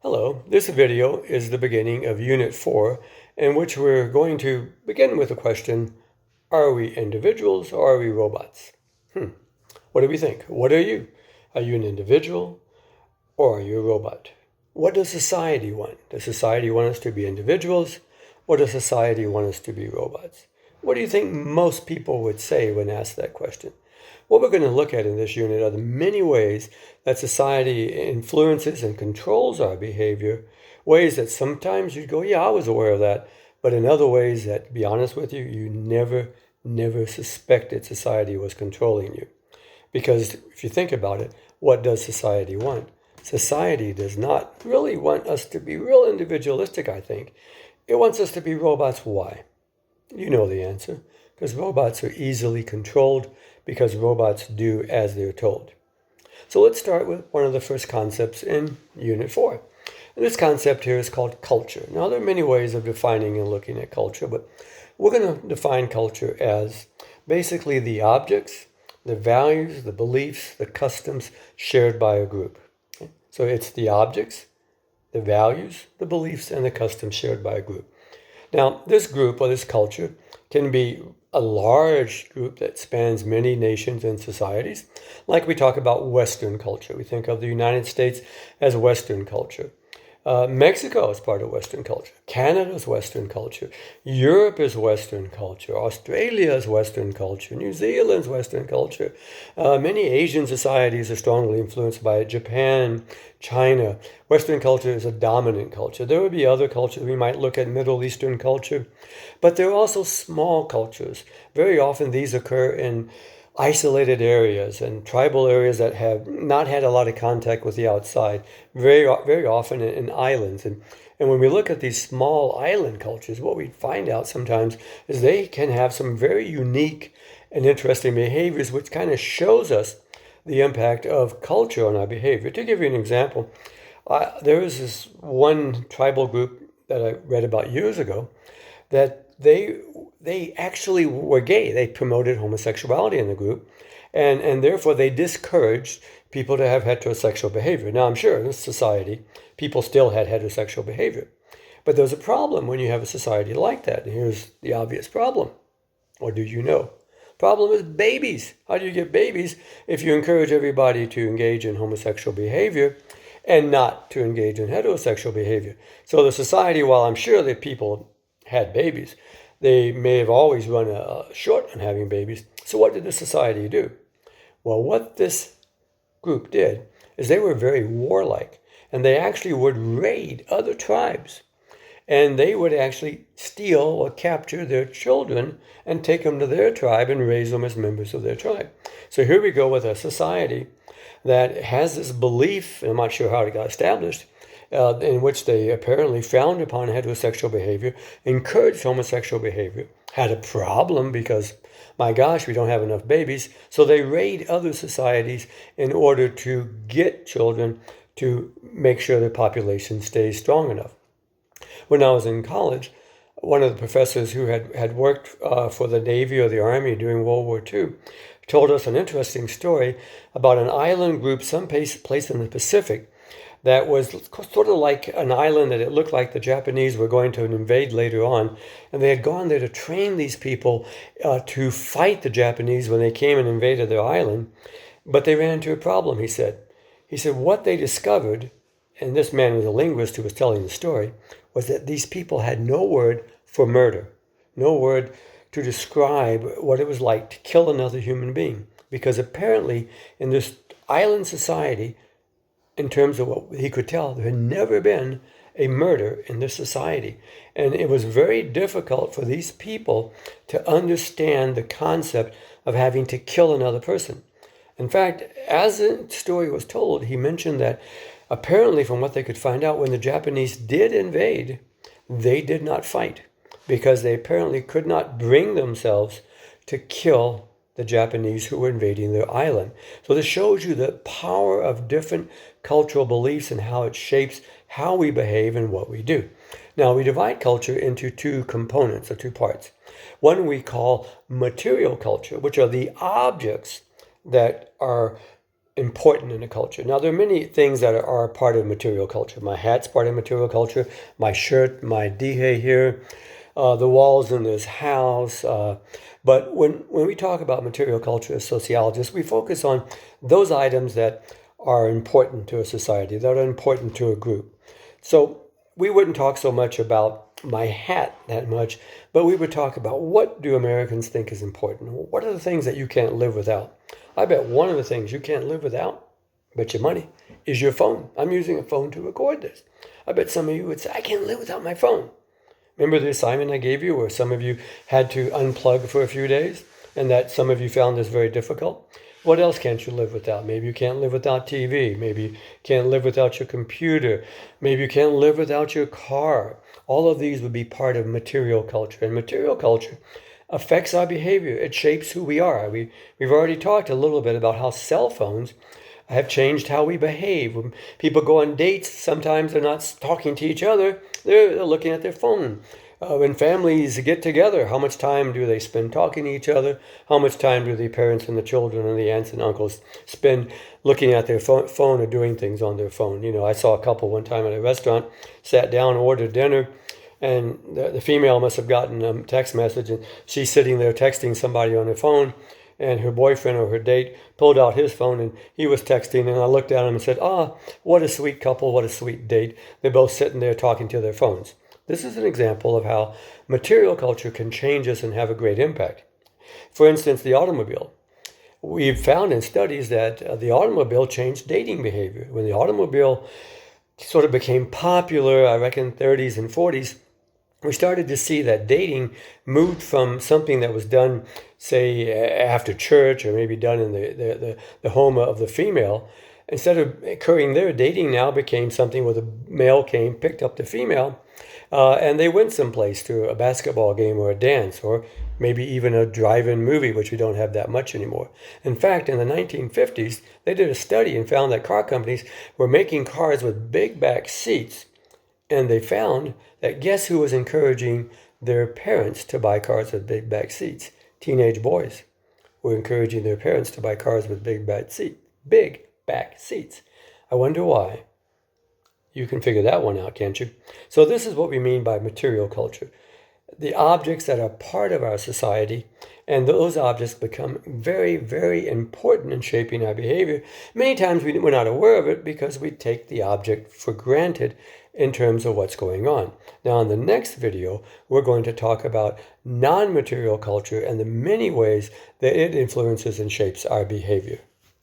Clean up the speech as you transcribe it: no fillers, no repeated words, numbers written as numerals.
Hello, this video is the beginning of Unit 4, in which we're going to begin with the question, are we individuals or are we robots? What do we think? What are you? Are you an individual or are you a robot? What does society want? Does society want us to be individuals or does society want us to be robots? What do you think most people would say when asked that question? What we're going to look at in this unit are the many ways that society influences and controls our behavior, ways that sometimes you'd go, yeah, I was aware of that, but in other ways that, to be honest with you, you never suspected society was controlling you. Because if you think about it, what does society want? Society does not really want us to be real individualistic, I think. It wants us to be robots. Why? You know the answer. Because robots are easily controlled, because robots do as they're told. So let's start with one of the first concepts in Unit 4. And this concept here is called culture. Now, there are many ways of defining and looking at culture, but we're going to define culture as basically the objects, the values, the beliefs, the customs shared by a group. Okay? So it's the objects, the values, the beliefs, and the customs shared by a group. Now, this group or this culture can be a large group that spans many nations and societies. Like we talk about Western culture. We think of the United States as Western culture. Mexico is part of Western culture. Canada is Western culture. Europe is Western culture. Australia is Western culture. New Zealand is Western culture. Many Asian societies are strongly influenced by it. Japan, China. Western culture is a dominant culture. There would be other cultures. We might look at Middle Eastern culture. But there are also small cultures. Very often these occur in isolated areas and tribal areas that have not had a lot of contact with the outside, very often in islands. And when we look at these small island cultures, what we find out sometimes is they can have some very unique and interesting behaviors, which kind of shows us the impact of culture on our behavior. To give you an example, there was this one tribal group that I read about years ago that they actually were gay. They promoted homosexuality in the group, and therefore they discouraged people to have heterosexual behavior. Now, I'm sure in this society, people still had heterosexual behavior. But there's a problem when you have a society like that. And here's the obvious problem. Or do you know? Problem is babies. How do you get babies if you encourage everybody to engage in homosexual behavior and not to engage in heterosexual behavior? So the society, while I'm sure that people had babies, they may have always run short on having babies. So what did the society do? Well, what this group did is they were very warlike, and they actually would raid other tribes, and they would actually steal or capture their children and take them to their tribe and raise them as members of their tribe. So here we go with a society that has this belief, and I'm not sure how it got established, in which they apparently frowned upon heterosexual behavior, encouraged homosexual behavior, had a problem because, my gosh, we don't have enough babies. So they raid other societies in order to get children to make sure the population stays strong enough. When I was in college, one of the professors who had worked for the Navy or the Army during World War II told us an interesting story about an island group someplace in the Pacific that was sort of like an island that it looked like the Japanese were going to invade later on. And they had gone there to train these people to fight the Japanese when they came and invaded their island. But they ran into a problem, he said. He said what they discovered, and this man was a linguist who was telling the story, was that these people had no word for murder, no word to describe what it was like to kill another human being. Because apparently in this island society, in terms of what he could tell, there had never been a murder in this society. And it was very difficult for these people to understand the concept of having to kill another person. In fact, as the story was told, he mentioned that apparently from what they could find out, when the Japanese did invade, they did not fight because they apparently could not bring themselves to kill the Japanese who were invading their island. So this shows you the power of different cultural beliefs and how it shapes how we behave and what we do. Now, we divide culture into two components or two parts. One we call material culture, which are the objects that are important in a culture. Now, there are many things that are part of material culture. My hat's part of material culture, my shirt, my dihe here, the walls in this house. But when we talk about material culture as sociologists, we focus on those items that are important to a society, that are important to a group. So we wouldn't talk so much about my hat that much, but we would talk about what do Americans think is important? What are the things that you can't live without? I bet one of the things you can't live without, bet your money, is your phone. I'm using a phone to record this. I bet some of you would say, I can't live without my phone. Remember the assignment I gave you where some of you had to unplug for a few days and that some of you found this very difficult? What else can't you live without? Maybe you can't live without TV. Maybe you can't live without your computer. Maybe you can't live without your car. All of these would be part of material culture. And material culture affects our behavior. It shapes who we are. We've already talked a little bit about how cell phones have changed how we behave. When people go on dates, sometimes they're not talking to each other. They're looking at their phone. When families get together, how much time do they spend talking to each other? How much time do the parents and the children and the aunts and uncles spend looking at their phone or doing things on their phone? You know, I saw a couple one time at a restaurant, sat down, ordered dinner, and the female must have gotten a text message, and she's sitting there texting somebody on her phone, and her boyfriend or her date pulled out his phone, and he was texting, and I looked at him and said, what a sweet couple, what a sweet date. They're both sitting there talking to their phones. This is an example of how material culture can change us and have a great impact. For instance, the automobile. We've found in studies that the automobile changed dating behavior. When the automobile sort of became popular, I reckon 30s and 40s, we started to see that dating moved from something that was done, say, after church or maybe done in the home of the female. Instead of occurring there, dating now became something where the male came, picked up the female, and they went someplace to a basketball game or a dance or maybe even a drive-in movie, which we don't have that much anymore. In fact, in the 1950s, they did a study and found that car companies were making cars with big back seats. And they found that guess who was encouraging their parents to buy cars with big back seats? Teenage boys were encouraging their parents to buy cars with big back seats. I wonder why. You can figure that one out, can't you? So this is what we mean by material culture. The objects that are part of our society, and those objects become very, very important in shaping our behavior. Many times we're not aware of it because we take the object for granted in terms of what's going on. Now, in the next video, we're going to talk about non-material culture and the many ways that it influences and shapes our behavior.